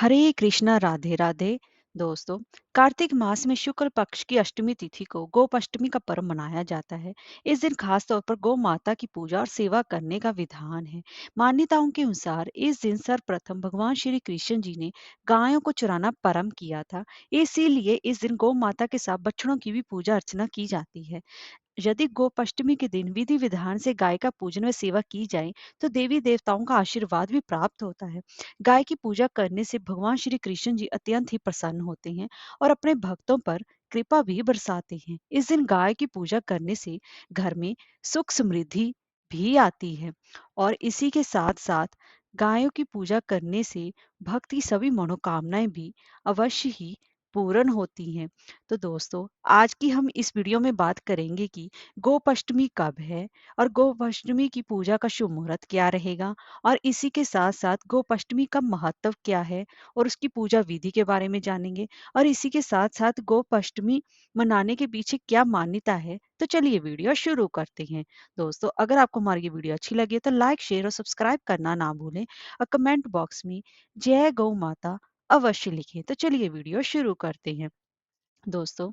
हरे कृष्णा राधे राधे। दोस्तों, कार्तिक मास में शुक्ल पक्ष की अष्टमी तिथि को गोपाष्टमी का पर्व मनाया जाता है। इस दिन खास तौर पर गौ माता की पूजा और सेवा करने का विधान है। मान्यताओं के अनुसार इस दिन सर्वप्रथम भगवान श्री कृष्ण जी ने गायों को चराना प्रारंभ किया था। इसीलिए इस दिन गौ माता के साथ बछड़ों की भी पूजा अर्चना की जाती है। यदि गोपाष्टमी के दिन विधि विधान से गाय का पूजन व सेवा की जाए तो देवी देवताओं का आशीर्वाद भी प्राप्त होता है। गाय की पूजा करने से भगवान श्री कृष्ण जी अत्यंत ही प्रसन्न होते हैं और अपने भक्तों पर कृपा भी बरसाते हैं। इस दिन गाय की पूजा करने से घर में सुख समृद्धि भी आती है और इसी के साथ साथ गायों की पूजा करने से भक्त की सभी मनोकामनाएं भी अवश्य ही पूर्ण होती हैं। तो दोस्तों, आज की हम इस वीडियो में बात करेंगे कि गोपाष्टमी कब है और गोपाष्टमी की पूजा का शुभ मुहूर्त क्या रहेगा, और इसी के साथ साथ गोपाष्टमी का महत्व क्या है और उसकी पूजा विधि के बारे में जानेंगे। और इसी के साथ साथ गोपाष्टमी मनाने के पीछे क्या मान्यता है। तो चलिए वीडियो शुरू करते हैं। दोस्तों, अगर आपको हमारी ये वीडियो अच्छी लगी है तो लाइक शेयर और सब्सक्राइब करना ना भूलें और कमेंट बॉक्स में जय गौ माता अवश्य लिखें। तो चलिए वीडियो शुरू करते हैं। दोस्तों,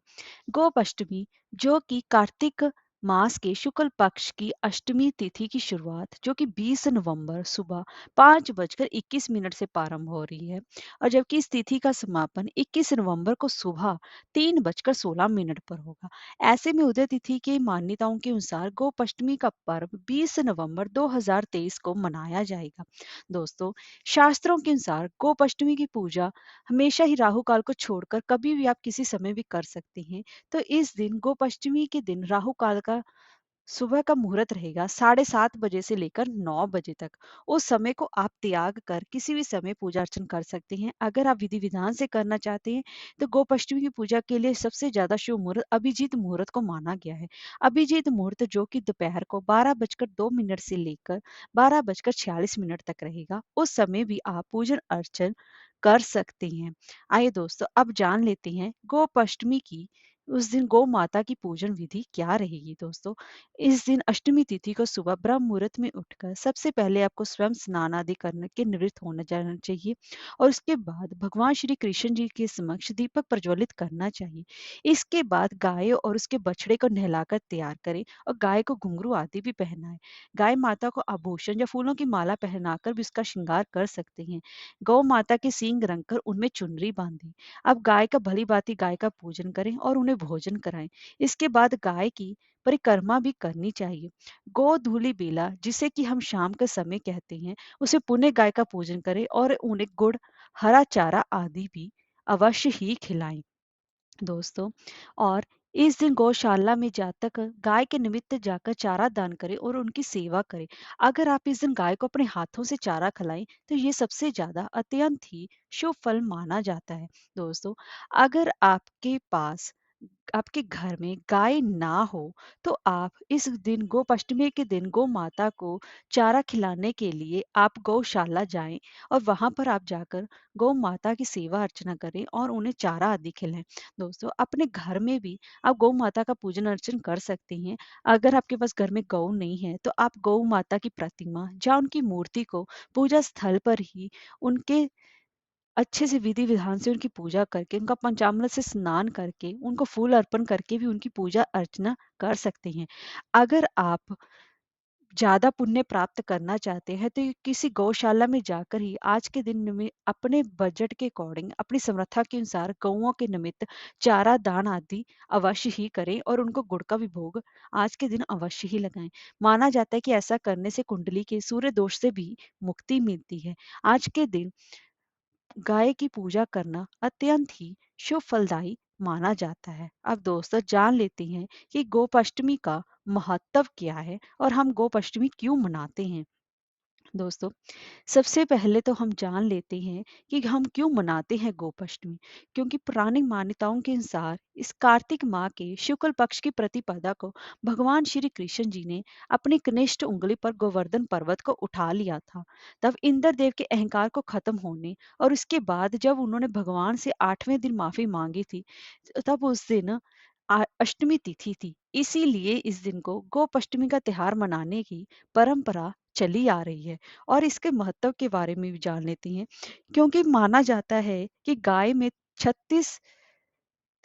गोपाष्टमी, जो कि कार्तिक मास के शुक्ल पक्ष की अष्टमी तिथि की शुरुआत, जो कि 20 नवंबर सुबह 5:21 से प्रारंभ हो रही है, और जबकि इस तिथि का समापन 21 नवंबर को सुबह 3:16 पर होगा। ऐसे में उदय तिथि की मान्यताओं के अनुसार गोपाष्टमी का पर्व 20 नवंबर 2023 को मनाया जाएगा। दोस्तों, शास्त्रों के अनुसार गोपाष्टमी की पूजा हमेशा ही राहु काल को छोड़कर कभी भी आप किसी समय भी कर सकते हैं। तो इस दिन गोपाष्टमी के दिन राहु काल का सुबह का मुहूर्त रहेगा 7:30 से लेकर 9 बजे तक। उस समय को आप त्याग कर किसी भी समय पूजा अर्चन कर सकते हैं। अगर आप विधि विधान से करना चाहते हैं तो गोपाष्टमी की पूजा के लिए सबसे ज्यादा शुभ मुहूर्त अभिजीत मुहूर्त को माना गया है। अभिजीत मुहूर्त, जो कि दोपहर को 12:02 से लेकर 12:46 तक रहेगा, उस समय भी आप पूजन अर्चन कर सकते हैं। आइए दोस्तों, अब जान लेते हैं गोपाष्टमी की उस दिन गौ माता की पूजन विधि क्या रहेगी। दोस्तों, इस दिन अष्टमी तिथि को सुबह ब्रह्म मुहूर्त में उठकर सबसे पहले आपको स्वयं स्नान आदि करने के निवृत्त होना जाना चाहिए और उसके बाद भगवान श्री कृष्ण जी के समक्ष दीपक प्रज्वलित करना चाहिए। इसके बाद गाय और उसके बछड़े को नहलाकर तैयार करें और गाय को घुंघरू आदि भी पहनाएं। गाय माता को आभूषण या फूलों की माला पहनाकर भी उसका श्रृंगार कर सकते हैं। गौ माता के सींग रंगकर उनमें चुनरी बांधें। अब गाय का भली भांति गाय का पूजन करें और उन्हें भोजन कराएं। इसके बाद गाय की परिक्रमा भी करनी चाहिए। गोधूलि बेला, जिसे कि हम शाम के समय कहते हैं, उसे पुण्य गाय का पूजन करें और उन्हें गुड़, हरा चारा आदि भी अवश्य ही खिलाएं। दोस्तों, और इस दिन गौशाला में जाकर गाय के निमित्त जाकर चारा दान करें और उनकी सेवा करें। अगर आप इस दिन गाय को अपने हाथों से चारा खिलाएं तो ये सबसे ज्यादा अत्यंत ही शुभ फल माना जाता है। दोस्तों, अगर आपके पास आपके घर में गाय ना हो तो आप इस दिन गोपाष्टमी के दिन गौ माता को चारा खिलाने के लिए आप गौशाला जाएं और वहां पर आप जाकर गौ माता की सेवा अर्चना करें और उन्हें चारा आदि खिलाएं। दोस्तों, अपने घर में भी आप गौ माता का पूजन अर्चन कर सकते हैं। अगर आपके पास घर में गौ नहीं है तो आप गौ माता की प्रतिमा या उनकी मूर्ति को पूजा स्थल पर ही उनके अच्छे से विधि विधान से उनकी पूजा करके, उनका पंचामृत से स्नान करके, उनको फूल अर्पण करके भी उनकी पूजा अर्चना कर सकते हैं। अगर आप ज्यादा पुण्य प्राप्त करना चाहते हैं तो ये किसी गौशाला में जाकर ही आज के दिन में अपने बजट के अकॉर्डिंग, अपनी समर्था के अनुसार गौओं के निमित्त चारा दान आदि अवश्य ही करें और उनको गुड़ का भी भोग आज के दिन अवश्य ही लगाएं। माना जाता है कि ऐसा करने से कुंडली के सूर्य दोष से भी मुक्ति मिलती है। आज के दिन गाय की पूजा करना अत्यंत ही शुभ फलदायी माना जाता है। अब दोस्तों, जान लेते हैं कि गोपाष्टमी का महत्व क्या है और हम गोपाष्टमी क्यों मनाते हैं। दोस्तों, सबसे पहले तो हम जान लेते हैं कि हम क्यों मनाते हैं गोपाष्टमी। क्योंकि पौराणिक मान्यताओं के अनुसार इस कार्तिक माह के शुक्ल पक्ष की प्रतिपदा को भगवान श्री कृष्ण जी ने अपनी कनिष्ठ उंगली पर गोवर्धन पर्वत को उठा लिया था। तब इंद्र देव के अहंकार को खत्म होने और उसके बाद जब उन्होंने भगवान से 8वें दिन माफी मांगी थी, तब उस दिन अष्टमी तिथि थी। इसीलिए इस दिन को गोपाष्टमी का त्योहार मनाने की परंपरा चली आ रही है और इसके महत्व के बारे में भी जान लेती हैं। क्योंकि माना जाता है कि गाय में 36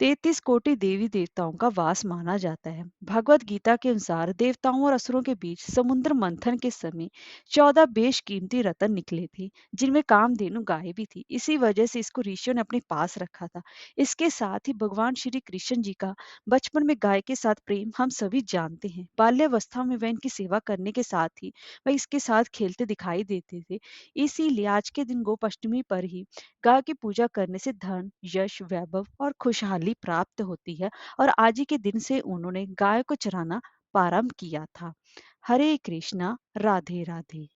33 कोटि देवी देवताओं का वास माना जाता है। भगवत गीता के अनुसार देवताओं और असुरों के बीच समुद्र मंथन के समय 14 बेशकीमती रत्न निकले थे, जिनमें कामधेनु गाय भी थी। इसी वजह से इसको ऋषियों ने अपने पास रखा था। इसके साथ ही भगवान श्री कृष्ण जी का बचपन में गाय के साथ प्रेम हम सभी जानते हैं। बाल्यावस्था में वह इनकी सेवा करने के साथ ही वह इसके साथ खेलते दिखाई देते थे। इसीलिए आज के दिन गोपाष्टमी पर ही गाय की पूजा करने से धन, यश, वैभव और खुशहाली प्राप्त होती है और आज ही के दिन से उन्होंने गाय को चराना प्रारंभ किया था। हरे कृष्णा, राधे राधे।